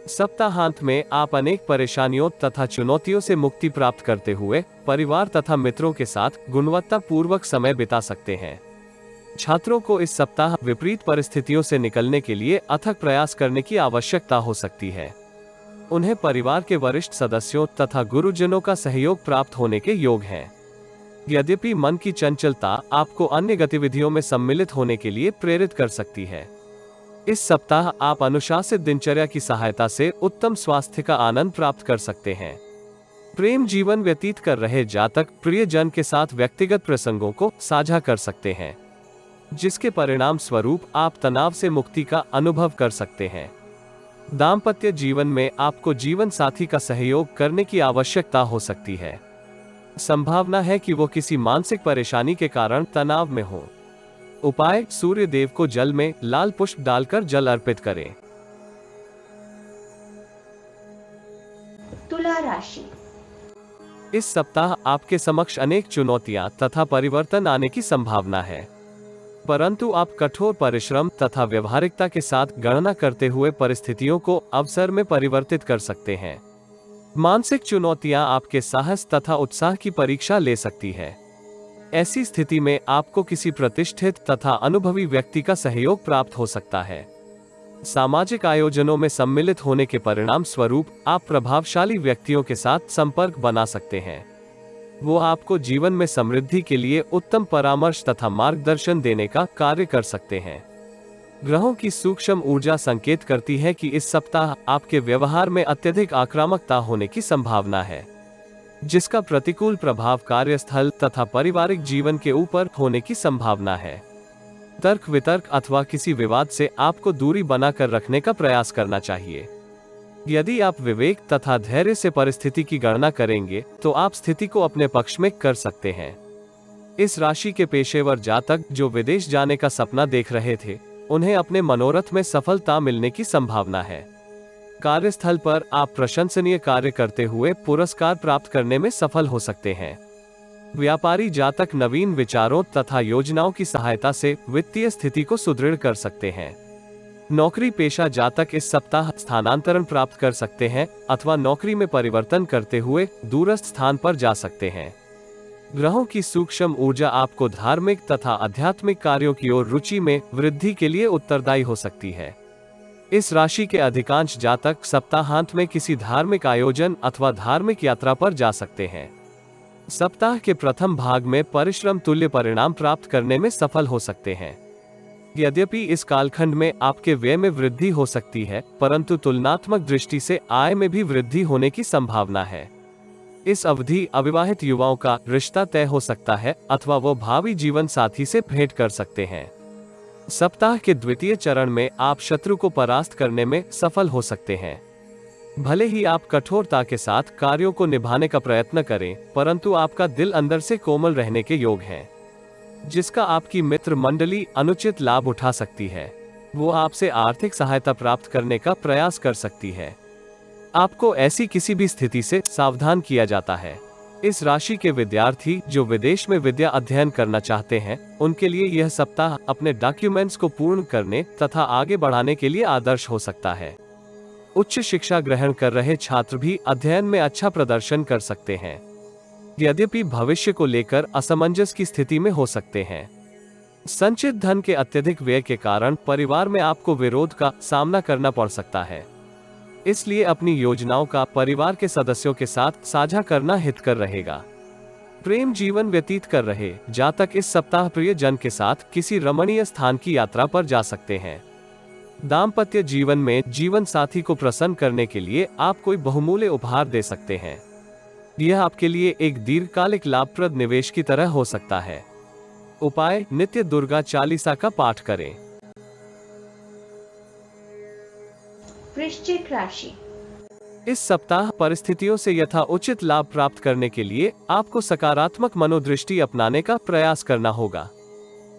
सप्ताहांत में आप अनेक परेशानियों तथा चुनौतियों से मुक्ति प्राप्त करते हुए परिवार तथा मित्रों के साथ गुणवत्तापूर्वक समय बिता सकते हैं। छात्रों को इस सप्ताह विपरीत परिस्थितियों से निकलने के लिए अथक प्रयास करने की आवश्यकता हो सकती है। उन्हें परिवार के वरिष्ठ सदस्यों तथा गुरुजनों का सहयोग प्राप्त होने के योग हैं। यद्यपि मन की चंचलता आपको अन्य गतिविधियों में सम्मिलित होने के लिए प्रेरित कर सकती है। इस सप्ताह आप अनुशासित दिनचर्या की सहायता से उत्तम स्वास्थ्य का आनंद प्राप्त कर सकते हैं। प्रेम जीवन व्यतीत कर रहे जातक प्रियजन के साथ व्यक्तिगत प्रसंगों को साझा कर सकते हैं, जिसके परिणाम स्वरूप आप तनाव से मुक्ति का अनुभव कर सकते हैं। दाम्पत्य जीवन में आपको जीवन साथी का सहयोग करने की आवश्यकता हो सकती है। संभावना है कि वो किसी मानसिक परेशानी के कारण तनाव में हो। उपाय: सूर्य देव को जल में लाल पुष्प डालकर जल अर्पित करें। तुला राशि। इस सप्ताह आपके समक्ष अनेक चुनौतियां तथा परिवर्तन आने की संभावना है, परंतु आप कठोर परिश्रम तथा व्यवहारिकता के साथ गणना करते हुए परिस्थितियों को अवसर में परिवर्तित कर सकते हैं। मानसिक चुनौतियां आपके साहस तथा उत्साह की परीक्षा ले सकती है। ऐसी स्थिति में आपको किसी प्रतिष्ठित तथा अनुभवी व्यक्ति का सहयोग प्राप्त हो सकता है। सामाजिक आयोजनों में सम्मिलित होने के परिणाम स्वरूप आप प्रभावशाली व्यक्तियों के साथ संपर्क बना सकते हैं। वो आपको जीवन में समृद्धि के लिए उत्तम परामर्श तथा मार्गदर्शन देने का कार्य कर सकते हैं। ग्रहों की सूक्ष्म ऊर्जा संकेत करती है कि इस सप्ताह आपके व्यवहार में अत्यधिक आक्रामकता होने की संभावना है, जिसका प्रतिकूल प्रभाव कार्यस्थल तथा पारिवारिक जीवन के ऊपर होने की संभावना है। तर्क वितर्क अथवा किसी विवाद से आपको दूरी बनाकर रखने का प्रयास करना चाहिए। यदि आप विवेक तथा धैर्य से परिस्थिति की गणना करेंगे तो आप स्थिति को अपने पक्ष में कर सकते हैं। इस राशि के पेशेवर जातक जो विदेश जाने का सपना देख रहे थे, उन्हें अपने मनोरथ में सफलता मिलने की संभावना है। कार्यस्थल पर आप प्रशंसनीय कार्य करते हुए पुरस्कार प्राप्त करने में सफल हो सकते हैं। व्यापारी जातक नवीन विचारों तथा योजनाओं की सहायता से वित्तीय स्थिति को सुदृढ़ कर सकते हैं। नौकरी पेशा जातक इस सप्ताह स्थानांतरण प्राप्त कर सकते हैं अथवा नौकरी में परिवर्तन करते हुए दूरस्थ स्थान पर जा सकते हैं। ग्रहों की सूक्ष्म ऊर्जा आपको धार्मिक तथा आध्यात्मिक कार्यों की ओर रुचि में वृद्धि के लिए उत्तरदायी हो सकती है। इस राशि के अधिकांश जातक सप्ताहांत में किसी धार्मिक आयोजन अथवा धार्मिक यात्रा पर जा सकते हैं। सप्ताह के प्रथम भाग में परिश्रम तुल्य परिणाम प्राप्त करने में सफल हो सकते हैं। यद्यपि इस कालखंड में आपके व्यय में वृद्धि हो सकती है, परंतु तुलनात्मक दृष्टि से आय में भी वृद्धि होने की संभावना है। इस अवधि अविवाहित युवाओं का रिश्ता तय हो सकता है अथवा वो भावी जीवन साथी से भेंट कर सकते हैं। सप्ताह के द्वितीय चरण में आप शत्रु को परास्त करने में सफल हो सकते हैं। भले ही आप कठोरता के साथ कार्यों को निभाने का प्रयत्न करें, परंतु आपका दिल अंदर से कोमल रहने के योग है, जिसका आपकी मित्र मंडली अनुचित लाभ उठा सकती है। वो आपसे आर्थिक सहायता प्राप्त करने का प्रयास कर सकती है। आपको ऐसी किसी भी स्थिति से सावधान किया जाता है। इस राशि के विद्यार्थी जो विदेश में विद्या अध्ययन करना चाहते हैं, उनके लिए यह सप्ताह अपने डॉक्यूमेंट्स को पूर्ण करने तथा आगे बढ़ाने के लिए आदर्श हो सकता है। उच्च शिक्षा ग्रहण कर रहे छात्र भी अध्ययन में अच्छा प्रदर्शन कर सकते हैं, यद्यपि भविष्य को लेकर असमंजस की स्थिति में हो सकते हैं। संचित धन के अत्यधिक व्यय के कारण परिवार में आपको विरोध का सामना करना पड़ सकता है, इसलिए अपनी योजनाओं का परिवार के सदस्यों के साथ साझा करना हितकर रहेगा। प्रेम जीवन व्यतीत कर रहे जातक इस सप्ताह प्रिय जन के साथ किसी रमणीय स्थान की यात्रा पर जा सकते हैं। दाम्पत्य जीवन में जीवन साथी को प्रसन्न करने के लिए आप कोई बहुमूल्य उपहार दे सकते हैं। यह आपके लिए एक दीर्घकालिक लाभप्रद निवेश की तरह हो सकता है। उपाय: नित्य दुर्गा चालीसा का पाठ करें। वृश्चिक राशि। इस सप्ताह परिस्थितियों से यथाउचित लाभ प्राप्त करने के लिए आपको सकारात्मक मनोदृष्टि अपनाने का प्रयास करना होगा।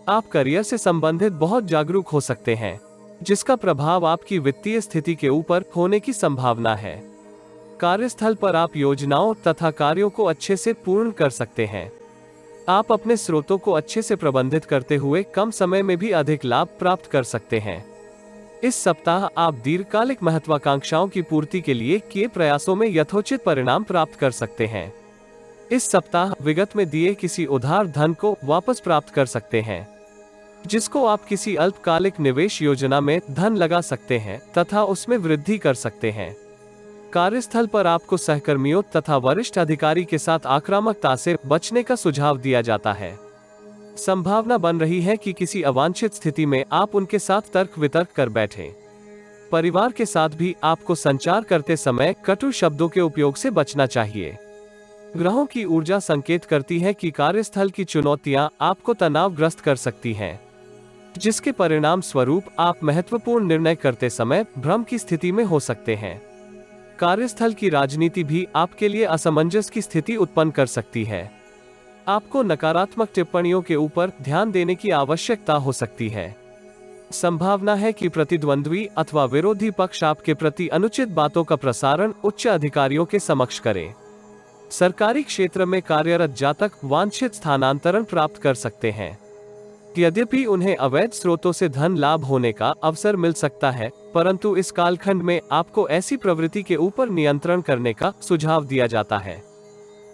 आप करियर से संबंधित बहुत जागरूक हो सकते हैं, जिसका प्रभाव आपकी वित्तीय स्थिति के ऊपर होने की संभावना है। कार्यस्थल पर आप योजनाओं तथा कार्यों को अच्छे से पूर्ण कर सकते हैं। आप अपने स्रोतों को अच्छे से प्रबंधित करते हुए कम समय में भी अधिक लाभ प्राप्त कर सकते हैं। इस सप्ताह आप दीर्घकालिक महत्वाकांक्षाओं की पूर्ति के लिए किए प्रयासों में यथोचित परिणाम प्राप्त कर सकते हैं। इस सप्ताह विगत में दिए किसी उधार धन को वापस प्राप्त कर सकते हैं, जिसको आप किसी अल्पकालिक निवेश योजना में धन लगा सकते हैं तथा उसमें वृद्धि कर सकते हैं। कार्यस्थल पर आपको सहकर्मियों तथा वरिष्ठ अधिकारी के साथ आक्रामकता से बचने का सुझाव दिया जाता है। संभावना बन रही है कि किसी अवांछित स्थिति में आप उनके साथ तर्क वितर्क कर बैठें। परिवार के साथ भी आपको संचार करते समय कटु शब्दों के उपयोग से बचना चाहिए। ग्रहों की ऊर्जा संकेत करती है कि कार्यस्थल की चुनौतियां आपको तनावग्रस्त कर सकती हैं, जिसके परिणाम स्वरूप आप महत्वपूर्ण निर्णय करते समय भ्रम की स्थिति में हो सकते हैं। कार्यस्थल की राजनीति भी आपके लिए असमंजस की स्थिति उत्पन्न कर सकती है। आपको नकारात्मक टिप्पणियों के ऊपर ध्यान देने की आवश्यकता हो सकती है। संभावना है कि प्रतिद्वंद्वी अथवा विरोधी पक्ष आपके प्रति अनुचित बातों का प्रसारण उच्च अधिकारियों के समक्ष करें। सरकारी क्षेत्र में कार्यरत जातक वांछित स्थानांतरण प्राप्त कर सकते हैं। यद्यपि उन्हें अवैध स्रोतों से धन लाभ होने का अवसर मिल सकता है, परंतु इस कालखंड में आपको ऐसी प्रवृत्ति के ऊपर नियंत्रण करने का सुझाव दिया जाता है।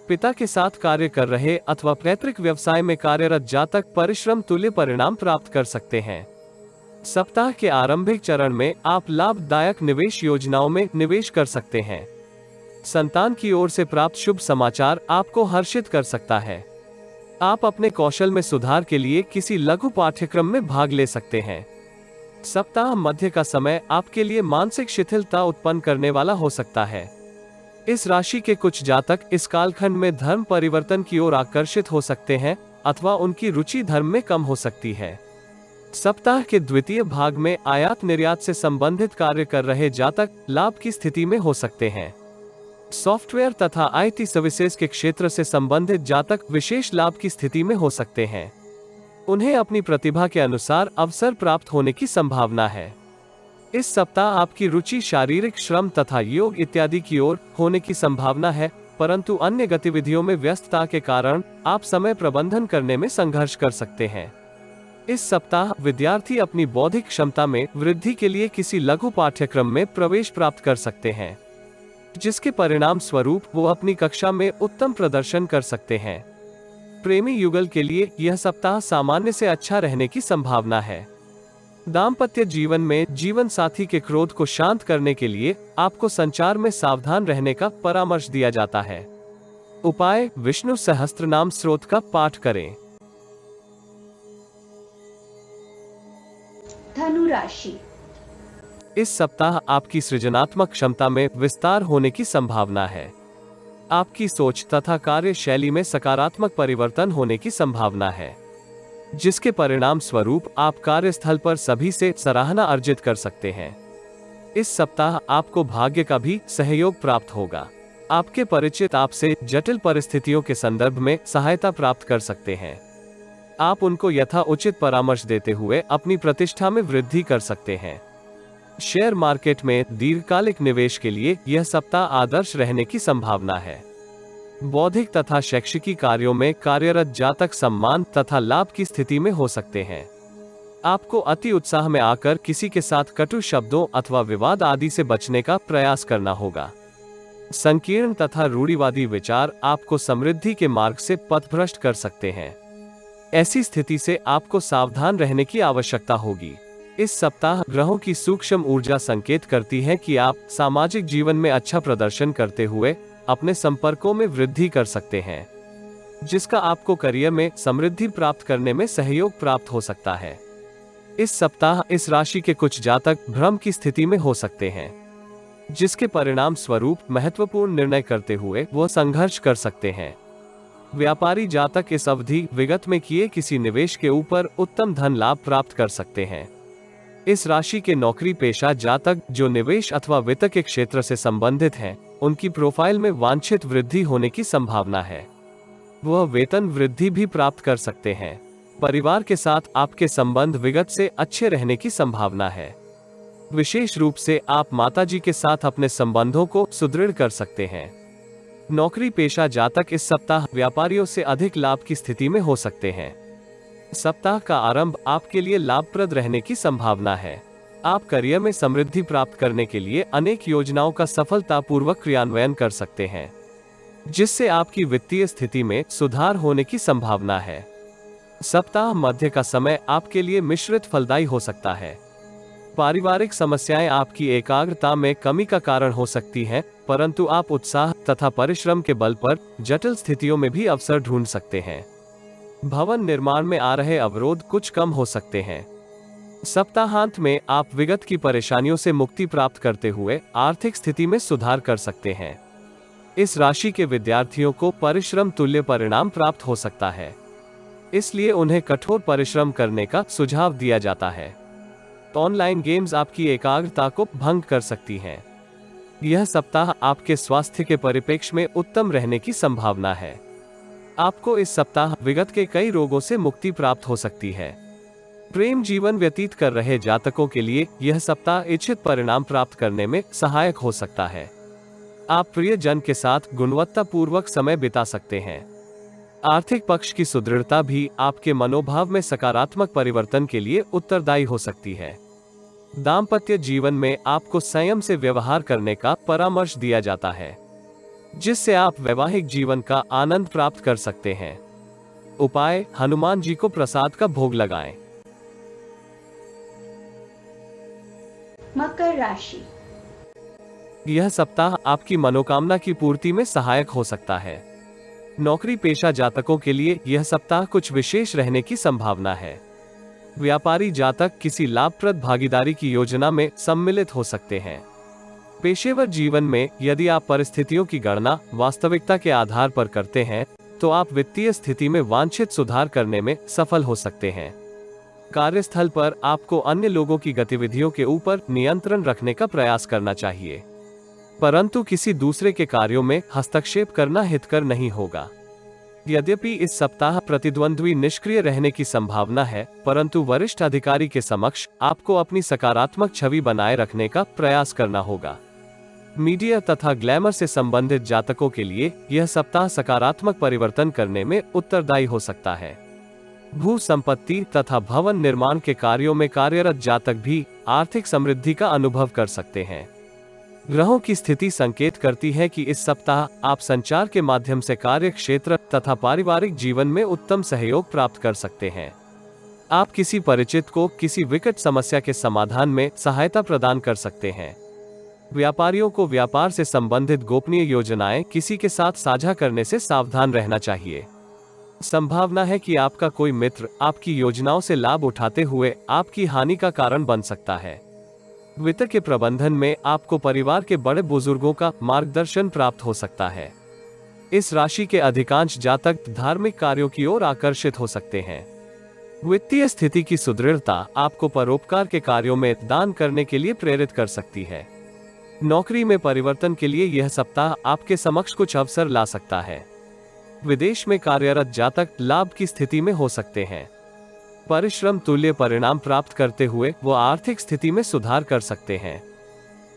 पिता के साथ कार्य कर रहे अथवा पैतृक व्यवसाय में कार्यरत जातक परिश्रम तुल्य परिणाम प्राप्त कर सकते हैं। सप्ताह के आरंभिक चरण में आप लाभदायक निवेश योजनाओं में निवेश कर सकते हैं। संतान की ओर से प्राप्त शुभ समाचार आपको हर्षित कर सकता है। आप अपने कौशल में सुधार के लिए किसी लघु पाठ्यक्रम में भाग ले सकते हैं। सप्ताह मध्य का समय आपके लिए मानसिक शिथिलता उत्पन्न करने वाला हो सकता है। इस राशि के कुछ जातक इस कालखंड में धर्म परिवर्तन की ओर आकर्षित हो सकते हैं अथवा उनकी रुचि धर्म में कम हो सकती है। सप्ताह के द्वितीय भाग में आयात निर्यात से संबंधित कार्य कर रहे जातक लाभ की स्थिति में हो सकते हैं। सॉफ्टवेयर तथा आईटी सर्विसेज के क्षेत्र से संबंधित जातक विशेष लाभ की स्थिति में हो सकते हैं। उन्हें अपनी प्रतिभा के अनुसार अवसर प्राप्त होने की संभावना है। इस सप्ताह आपकी रुचि शारीरिक श्रम तथा योग इत्यादि की ओर होने की संभावना है, परंतु अन्य गतिविधियों में व्यस्तता के कारण आप समय प्रबंधन करने में संघर्ष कर सकते हैं। इस सप्ताह विद्यार्थी अपनी बौद्धिक क्षमता में वृद्धि के लिए किसी लघु पाठ्यक्रम में प्रवेश प्राप्त कर सकते हैं, जिसके परिणाम स्वरूप वो अपनी कक्षा में उत्तम प्रदर्शन कर सकते हैं। प्रेमी युगल के लिए यह सप्ताह सामान्य से अच्छा रहने की संभावना है। दाम्पत्य जीवन में जीवन साथी के क्रोध को शांत करने के लिए आपको संचार में सावधान रहने का परामर्श दिया जाता है। उपाय: विष्णु सहस्त्रनाम स्तोत्र का पाठ करें। धनु राशि। इस सप्ताह आपकी सृजनात्मक क्षमता में विस्तार होने की संभावना है। आपकी सोच तथा कार्यशैली में सकारात्मक परिवर्तन होने की संभावना है, जिसके परिणाम स्वरूप आप कार्यस्थल पर सभी से सराहना अर्जित कर सकते हैं। इस सप्ताह आपको भाग्य का भी सहयोग प्राप्त होगा। आपके परिचित आपसे जटिल परिस्थितियों के संदर्भ में सहायता प्राप्त कर सकते हैं। आप उनको यथा उचित परामर्श देते हुए अपनी प्रतिष्ठा में वृद्धि कर सकते हैं। शेयर मार्केट में दीर्घकालिक निवेश के लिए यह सप्ताह आदर्श रहने की संभावना है। बौद्धिक तथा शैक्षिकी कार्यों में कार्यरत जातक सम्मान तथा लाभ की स्थिति में हो सकते हैं। आपको अति उत्साह में आकर किसी के साथ कटु शब्दों अथवा विवाद आदि से बचने का प्रयास करना होगा। संकीर्ण तथा रूढ़िवादी विचार आपको समृद्धि के मार्ग से पथभ्रष्ट कर सकते हैं। ऐसी स्थिति से आपको सावधान रहने की आवश्यकता होगी। इस सप्ताह ग्रहों की सूक्ष्म ऊर्जा संकेत करती है कि आप सामाजिक जीवन में अच्छा प्रदर्शन करते हुए अपने संपर्कों में वृद्धि कर सकते हैं, जिसका आपको करियर में समृद्धि प्राप्त करने में सहयोग प्राप्त हो सकता है। इस सप्ताह इस राशि के कुछ जातक भ्रम की स्थिति में हो सकते हैं, जिसके परिणाम स्वरूप महत्वपूर्ण निर्णय करते हुए वो संघर्ष कर सकते हैं। व्यापारी जातक इस अवधि विगत में किए किसी निवेश के ऊपर उत्तम धन लाभ प्राप्त कर सकते हैं। इस राशि के नौकरी पेशा जातक जो निवेश अथवा वित्त के क्षेत्र से संबंधित हैं, उनकी प्रोफाइल में वांछित वृद्धि होने की संभावना है। वह वेतन वृद्धि भी प्राप्त कर सकते हैं। परिवार के साथ आपके संबंध विगत से अच्छे रहने की संभावना है। विशेष रूप से आप माताजी के साथ अपने संबंधों को सुदृढ़ कर सकते हैं। नौकरी पेशा जातक इस सप्ताह व्यापारियों से अधिक लाभ की स्थिति में हो सकते हैं। सप्ताह का आरंभ आपके लिए लाभप्रद रहने की संभावना है। आप करियर में समृद्धि प्राप्त करने के लिए अनेक योजनाओं का सफलतापूर्वक क्रियान्वयन कर सकते हैं, जिससे आपकी वित्तीय स्थिति में सुधार होने की संभावना है। सप्ताह मध्य का समय आपके लिए मिश्रित फलदायी हो सकता है। पारिवारिक समस्याएं आपकी एकाग्रता में कमी का कारण हो सकती हैं, परंतु आप उत्साह तथा परिश्रम के बल पर जटिल स्थितियों में भी अवसर ढूंढ सकते हैं। भवन निर्माण में आ रहे अवरोध कुछ कम हो सकते हैं। सप्ताहांत में आप विगत की परेशानियों से मुक्ति प्राप्त करते हुए आर्थिक स्थिति में सुधार कर सकते हैं। इस राशि के विद्यार्थियों को परिश्रम तुल्य परिणाम प्राप्त हो सकता है, इसलिए उन्हें कठोर परिश्रम करने का सुझाव दिया जाता है। ऑनलाइन गेम्स आपकी एकाग्रता को भंग कर सकती हैं। यह सप्ताह आपके स्वास्थ्य के परिप्रेक्ष्य में उत्तम रहने की संभावना है। आपको इस सप्ताह विगत के कई रोगों से मुक्ति प्राप्त हो सकती है। प्रेम जीवन व्यतीत कर रहे जातकों के लिए यह सप्ताह इच्छित परिणाम प्राप्त करने में सहायक हो सकता है। आप प्रियजन के साथ गुणवत्तापूर्वक समय बिता सकते हैं। आर्थिक पक्ष की सुदृढ़ता भी आपके मनोभाव में सकारात्मक परिवर्तन के लिए उत्तरदायी हो सकती है। दाम्पत्य जीवन में आपको संयम से व्यवहार करने का परामर्श दिया जाता है, जिससे आप वैवाहिक जीवन का आनंद प्राप्त कर सकते हैं। उपाय: हनुमान जी को प्रसाद का भोग लगाएं। मकर राशि। यह सप्ताह आपकी मनोकामना की पूर्ति में सहायक हो सकता है। नौकरी पेशा जातकों के लिए यह सप्ताह कुछ विशेष रहने की संभावना है। व्यापारी जातक किसी लाभप्रद भागीदारी की योजना में सम्मिलित हो सकते हैं। पेशेवर जीवन में यदि आप परिस्थितियों की गणना वास्तविकता के आधार पर करते हैं, तो आप वित्तीय स्थिति में वांछित सुधार करने में सफल हो सकते हैं। कार्यस्थल पर आपको अन्य लोगों की गतिविधियों के ऊपर नियंत्रण रखने का प्रयास करना चाहिए, परंतु किसी दूसरे के कार्यों में हस्तक्षेप करना हितकर नहीं होगा। यद्यपि इस सप्ताह प्रतिद्वंद्वी निष्क्रिय रहने की संभावना है, परंतु वरिष्ठ अधिकारी के समक्ष आपको अपनी सकारात्मक छवि बनाए रखने का प्रयास करना होगा। मीडिया तथा ग्लैमर से संबंधित जातकों के लिए यह सप्ताह सकारात्मक परिवर्तन करने में उत्तरदायी हो सकता है। भू संपत्ति तथा भवन निर्माण के कार्यों में कार्यरत जातक भी आर्थिक समृद्धि का अनुभव कर सकते हैं। ग्रहों की स्थिति संकेत करती है कि इस सप्ताह आप संचार के माध्यम से कार्य क्षेत्र तथा पारिवारिक जीवन में उत्तम सहयोग प्राप्त कर सकते हैं। आप किसी परिचित को किसी विकट समस्या के समाधान में सहायता प्रदान कर सकते हैं। व्यापारियों को व्यापार से संबंधित गोपनीय योजनाएं किसी के साथ साझा करने से सावधान रहना चाहिए। संभावना है कि आपका कोई मित्र आपकी योजनाओं से लाभ उठाते हुए आपकी हानि का कारण बन सकता है। वित्त के प्रबंधन में आपको परिवार के बड़े बुजुर्गों का मार्गदर्शन प्राप्त हो सकता है। इस राशि के अधिकांश जातक धार्मिक कार्यों की ओर आकर्षित हो सकते हैं। वित्तीय स्थिति की सुदृढ़ता आपको परोपकार के कार्यों में दान करने के लिए प्रेरित कर सकती है। नौकरी में परिवर्तन के लिए यह सप्ताह आपके समक्ष कुछ अवसर ला सकता है। विदेश में कार्यरत जातक लाभ की स्थिति में हो सकते हैं। परिश्रम तुल्य परिणाम प्राप्त करते हुए वो आर्थिक स्थिति में सुधार कर सकते हैं।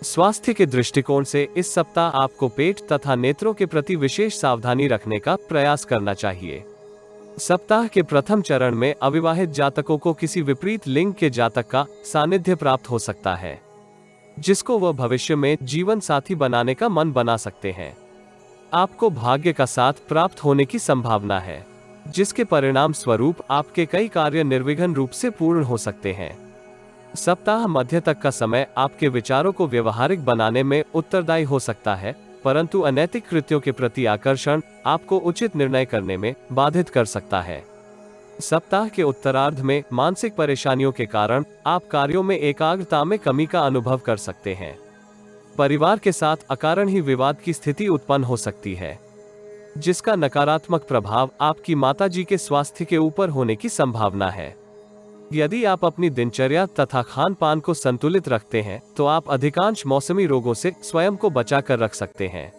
स्वास्थ्य के दृष्टिकोण से इस सप्ताह आपको पेट तथा नेत्रों के प्रति विशेष सावधानी रखने का प्रयास करना चाहिए। सप्ताह के प्रथम चरण में अविवाहित जातकों को किसी विपरीत लिंग के जातक का सानिध्य प्राप्त हो सकता है, जिसको वह भविष्य में जीवन साथी बनाने का मन बना सकते हैं। आपको भाग्य का साथ प्राप्त होने की संभावना है, जिसके परिणाम स्वरूप आपके कई कार्य निर्विघ्न रूप से पूर्ण हो सकते हैं। सप्ताह मध्य तक का समय आपके विचारों को व्यवहारिक बनाने में उत्तरदायी हो सकता है, परंतु अनैतिक कृत्यों के प्रति आकर्षण आपको उचित निर्णय करने में बाधित कर सकता है। सप्ताह के उत्तरार्ध में मानसिक परेशानियों के कारण आप कार्यों में एकाग्रता में कमी का अनुभव कर सकते हैं। परिवार के साथ अकारण ही विवाद की स्थिति उत्पन्न हो सकती है, जिसका नकारात्मक प्रभाव आपकी माताजी के स्वास्थ्य के ऊपर होने की संभावना है। यदि आप अपनी दिनचर्या तथा खान पान को संतुलित रखते हैं तो आप अधिकांश मौसमी रोगों से स्वयं को बचाकर रख सकते हैं।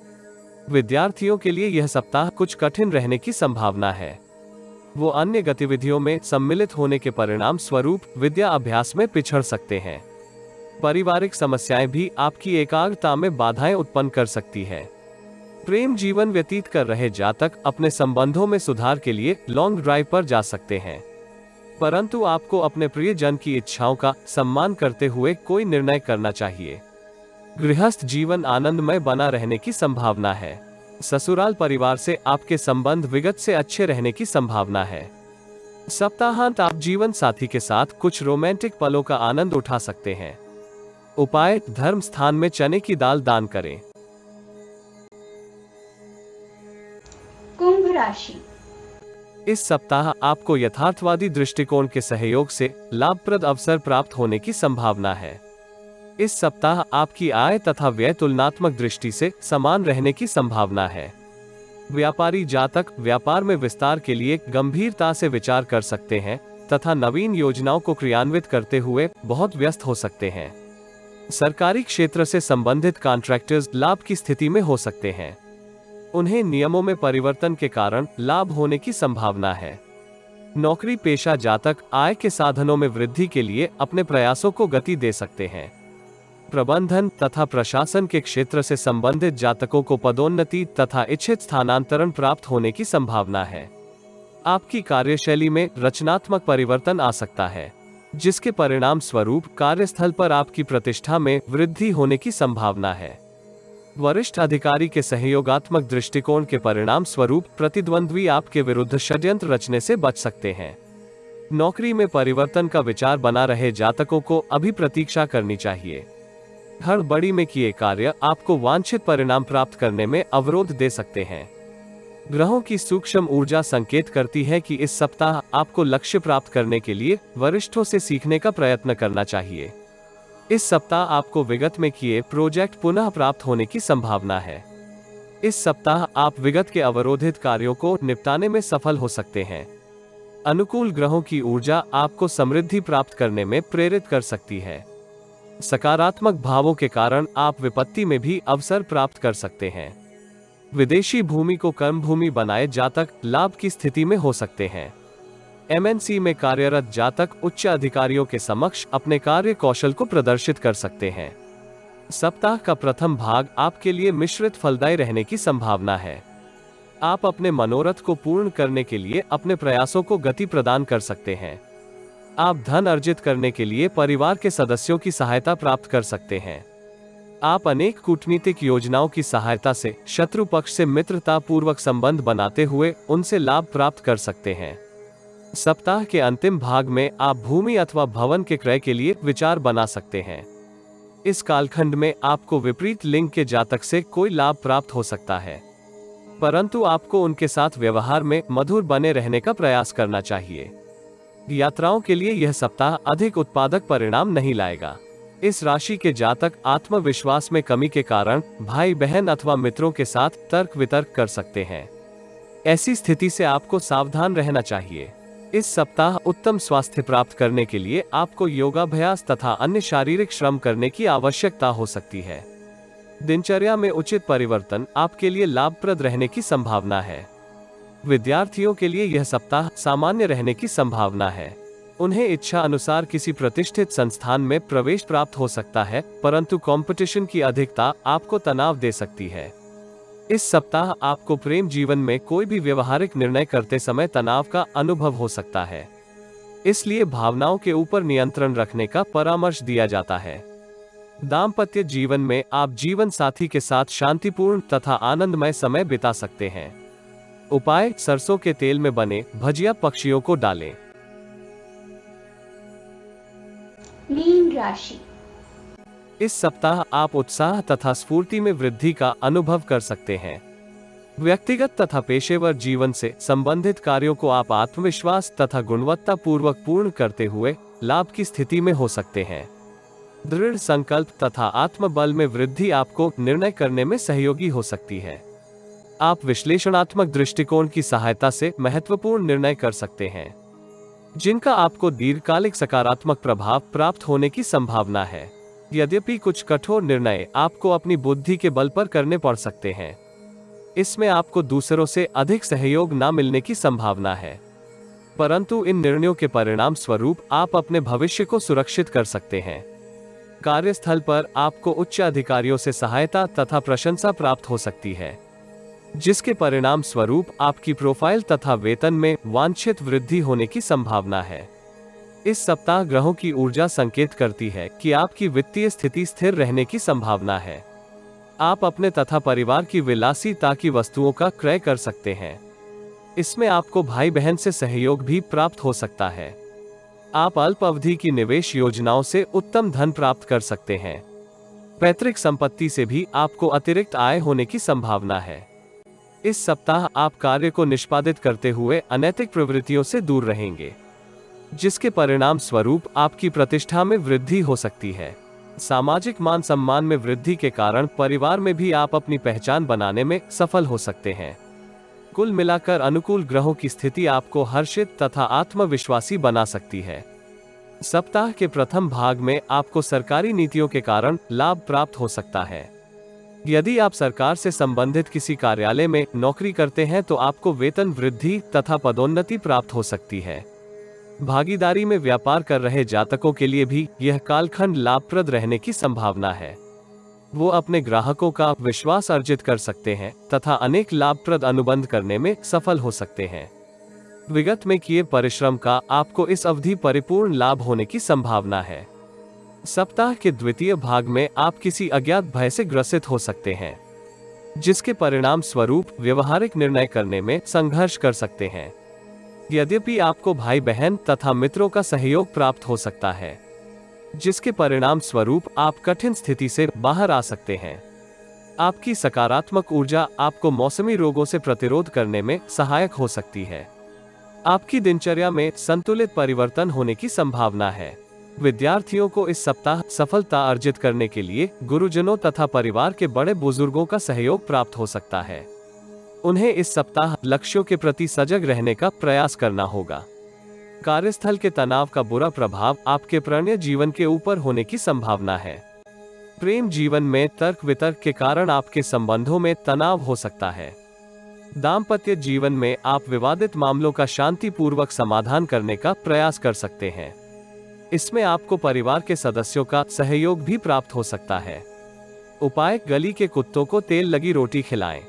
विद्यार्थियों के लिए यह सप्ताह कुछ कठिन रहने की संभावना है। वो अन्य गतिविधियों में सम्मिलित होने के परिणाम स्वरूप विद्या अभ्यास में पिछड़ सकते हैं। पारिवारिक समस्याएं भी आपकी एकाग्रता में बाधाएं उत्पन्न कर सकती है। प्रेम जीवन व्यतीत कर रहे जातक अपने संबंधों में सुधार के लिए लॉन्ग ड्राइव पर जा सकते हैं, परंतु आपको अपने प्रियजन की इच्छाओं का सम्मान करते हुए कोई निर्णय करना चाहिए। गृहस्थ जीवन आनंदमय बना रहने की संभावना है। ससुराल परिवार से आपके संबंध विगत से अच्छे रहने की संभावना है। सप्ताहांत आप जीवन साथी के साथ कुछ रोमांटिक पलों का आनंद उठा सकते हैं। उपाय: धर्म स्थान में चने की दाल दान करें। कुंभ राशि। इस सप्ताह आपको यथार्थवादी दृष्टिकोण के सहयोग से लाभप्रद अवसर प्राप्त होने की संभावना है। इस सप्ताह आपकी आय तथा व्यय तुलनात्मक दृष्टि से समान रहने की संभावना है। व्यापारी जातक व्यापार में विस्तार के लिए गंभीरता से विचार कर सकते हैं तथा नवीन योजनाओं को क्रियान्वित करते हुए बहुत व्यस्त हो सकते हैं। सरकारी क्षेत्र से संबंधित कॉन्ट्रैक्टर्स लाभ की स्थिति में हो सकते हैं। उन्हें नियमों में परिवर्तन के कारण लाभ होने की संभावना है। नौकरी पेशा जातक आय के साधनों में वृद्धि के लिए अपने प्रयासों को गति दे सकते हैं। प्रबंधन तथा प्रशासन के क्षेत्र से संबंधित जातकों को पदोन्नति तथा इच्छित स्थानांतरण प्राप्त होने की संभावना है। आपकी कार्यशैली में रचनात्मक परिवर्तन आ सकता है, जिसके परिणाम स्वरूप कार्यस्थल पर आपकी प्रतिष्ठा में वृद्धि होने की संभावना है। वरिष्ठ अधिकारी के सहयोगात्मक दृष्टिकोण के परिणाम स्वरूप प्रतिद्वंद्वी आपके विरुद्ध षड्यंत्र रचने से बच सकते हैं। नौकरी में परिवर्तन का विचार बना रहे जातकों को अभी प्रतीक्षा करनी चाहिए। हड़बड़ी में किए कार्य आपको वांछित परिणाम प्राप्त करने में अवरोध दे सकते हैं। ग्रहों की सूक्ष्म ऊर्जा संकेत करती है कि इस सप्ताह आपको लक्ष्य प्राप्त करने के लिए वरिष्ठों से सीखने का प्रयत्न करना चाहिए। इस सप्ताह आपको विगत में किए प्रोजेक्ट पुनः प्राप्त होने की संभावना है। इस सप्ताह आप विगत के अवरोधित कार्यों को निपटाने में सफल हो सकते हैं। अनुकूल ग्रहों की ऊर्जा आपको समृद्धि प्राप्त करने में प्रेरित कर सकती है। सकारात्मक भावों के कारण आप विपत्ति में भी अवसर प्राप्त कर सकते हैं। विदेशी भूमि को कर्म भूमि बनाए जातक लाभ की स्थिति में हो सकते हैं। एमएनसी में कार्यरत जातक उच्च अधिकारियों के समक्ष अपने कार्य कौशल को प्रदर्शित कर सकते हैं। सप्ताह का प्रथम भाग आपके लिए मिश्रित फलदायी रहने की संभावना है। आप अपने मनोरथ को पूर्ण करने के लिए अपने प्रयासों को गति प्रदान कर सकते हैं। आप धन अर्जित करने के लिए परिवार के सदस्यों की सहायता प्राप्त कर सकते हैं। आप अनेक कूटनीतिक योजनाओं की सहायता से शत्रु पक्ष से मित्रता पूर्वक संबंध बनाते हुए उनसे लाभ प्राप्त कर सकते हैं। सप्ताह के अंतिम भाग में आप भूमि अथवा भवन के क्रय के लिए विचार बना सकते हैं। इस कालखंड में आपको विपरीत लिंग के जातक से कोई लाभ प्राप्त हो सकता है, परंतु आपको उनके साथ व्यवहार में मधुर बने रहने का प्रयास करना चाहिए। यात्राओं के लिए यह सप्ताह अधिक उत्पादक परिणाम नहीं लाएगा। इस राशि के जातक आत्मविश्वास में कमी के कारण भाई बहन अथवा मित्रों के साथ तर्क वितर्क कर सकते हैं। ऐसी स्थिति से आपको सावधान रहना चाहिए। इस सप्ताह उत्तम स्वास्थ्य प्राप्त करने के लिए आपको योगाभ्यास तथा अन्य शारीरिक श्रम करने की आवश्यकता हो सकती है। दिनचर्या में उचित परिवर्तन आपके लिए लाभप्रद रहने की संभावना है। विद्यार्थियों के लिए यह सप्ताह सामान्य रहने की संभावना है। उन्हें इच्छा अनुसार किसी प्रतिष्ठित संस्थान में प्रवेश प्राप्त हो सकता है, परंतु कंपटीशन की अधिकता आपको तनाव दे सकती है। इस सप्ताह आपको प्रेम जीवन में कोई भी व्यवहारिक निर्णय करते समय तनाव का अनुभव हो सकता है, इसलिए भावनाओं के ऊपर नियंत्रण रखने का परामर्श दिया जाता है। दाम्पत्य जीवन में आप जीवन साथी के साथ शांतिपूर्ण तथा आनंदमय समय बिता सकते हैं। उपाय: सरसों के तेल में बने भजिया पक्षियों को डालें। मीन राशि। इस सप्ताह आप उत्साह तथा स्फूर्ति में वृद्धि का अनुभव कर सकते हैं। व्यक्तिगत तथा पेशेवर जीवन से संबंधित कार्यों को आप आत्मविश्वास तथा गुणवत्ता पूर्वक पूर्ण करते हुए लाभ की स्थिति में हो सकते हैं। दृढ़ संकल्प तथा आत्मबल में वृद्धि आपको निर्णय करने में सहयोगी हो सकती है। आप विश्लेषणात्मक दृष्टिकोण की सहायता से महत्वपूर्ण निर्णय कर सकते हैं, जिनका आपको दीर्घकालिक सकारात्मक प्रभाव प्राप्त होने की संभावना है। यद्यपि कुछ कठोर निर्णय आपको अपनी बुद्धि के बल पर करने पड़ सकते हैं, इसमें आपको दूसरों से अधिक सहयोग न मिलने की संभावना है, परंतु इन निर्णयों के परिणाम स्वरूप आप अपने भविष्य को सुरक्षित कर सकते हैं। कार्यस्थल पर आपको उच्च अधिकारियों से सहायता तथा प्रशंसा प्राप्त हो सकती है, जिसके परिणाम स्वरूप आपकी प्रोफाइल तथा वेतन में वांछित वृद्धि होने की संभावना है। इस सप्ताह ग्रहों की ऊर्जा संकेत करती है कि आपकी वित्तीय स्थिति स्थिर रहने की संभावना है। आप अपने तथा परिवार की विलासिता की वस्तुओं का क्रय कर सकते हैं। इसमें आपको भाई बहन से सहयोग भी प्राप्त हो सकता है। आप अल्प अवधि की निवेश योजनाओं से उत्तम धन प्राप्त कर सकते हैं। पैतृक संपत्ति से भी आपको अतिरिक्त आय होने की संभावना है। इस सप्ताह आप कार्य को निष्पादित करते हुए अनैतिक प्रवृत्तियों से दूर रहेंगे, जिसके परिणाम स्वरूप आपकी प्रतिष्ठा में वृद्धि हो सकती है। सामाजिक मान सम्मान में वृद्धि के कारण परिवार में भी आप अपनी पहचान बनाने में सफल हो सकते हैं। कुल मिलाकर अनुकूल ग्रहों की स्थिति आपको हर्षित तथा आत्मविश्वासी बना सकती है। सप्ताह के प्रथम भाग में आपको सरकारी नीतियों के कारण लाभ प्राप्त हो सकता है। यदि आप सरकार से संबंधित किसी कार्यालय में नौकरी करते हैं तो आपको वेतन वृद्धि तथा पदोन्नति प्राप्त हो सकती है। भागीदारी में व्यापार कर रहे जातकों के लिए भी यह कालखंड लाभप्रद रहने की संभावना है। वो अपने ग्राहकों का विश्वास अर्जित कर सकते हैं तथा अनेक लाभप्रद अनुबंध करने में सफल हो सकते हैं। विगत में किए परिश्रम का आपको इस अवधि परिपूर्ण लाभ होने की संभावना है। सप्ताह के द्वितीय भाग में आप किसी अज्ञात भय से ग्रसित हो सकते हैं, जिसके परिणाम स्वरूप व्यवहारिक निर्णय करने में संघर्ष कर सकते हैं। यद्यपि आपको भाई बहन तथा मित्रों का सहयोग प्राप्त हो सकता है, जिसके परिणाम स्वरूप आप कठिन स्थिति से बाहर आ सकते हैं। आपकी सकारात्मक ऊर्जा आपको मौसमी रोगों से प्रतिरोध करने में सहायक हो सकती है। आपकी दिनचर्या में संतुलित परिवर्तन होने की संभावना है। विद्यार्थियों को इस सप्ताह सफलता अर्जित करने के लिए गुरुजनों तथा परिवार के बड़े बुजुर्गों का सहयोग प्राप्त हो सकता है। उन्हें इस सप्ताह लक्ष्यों के प्रति सजग रहने का प्रयास करना होगा। कार्यस्थल के तनाव का बुरा प्रभाव आपके प्रणय जीवन के ऊपर होने की संभावना है। प्रेम जीवन में तर्क वितर्क के कारण आपके संबंधों में तनाव हो सकता है। दाम्पत्य जीवन में आप विवादित मामलों का शांतिपूर्वक समाधान करने का प्रयास कर सकते हैं। इसमें आपको परिवार के सदस्यों का सहयोग भी प्राप्त हो सकता है। उपाय: गली के कुत्तों को तेल लगी रोटी खिलाएं।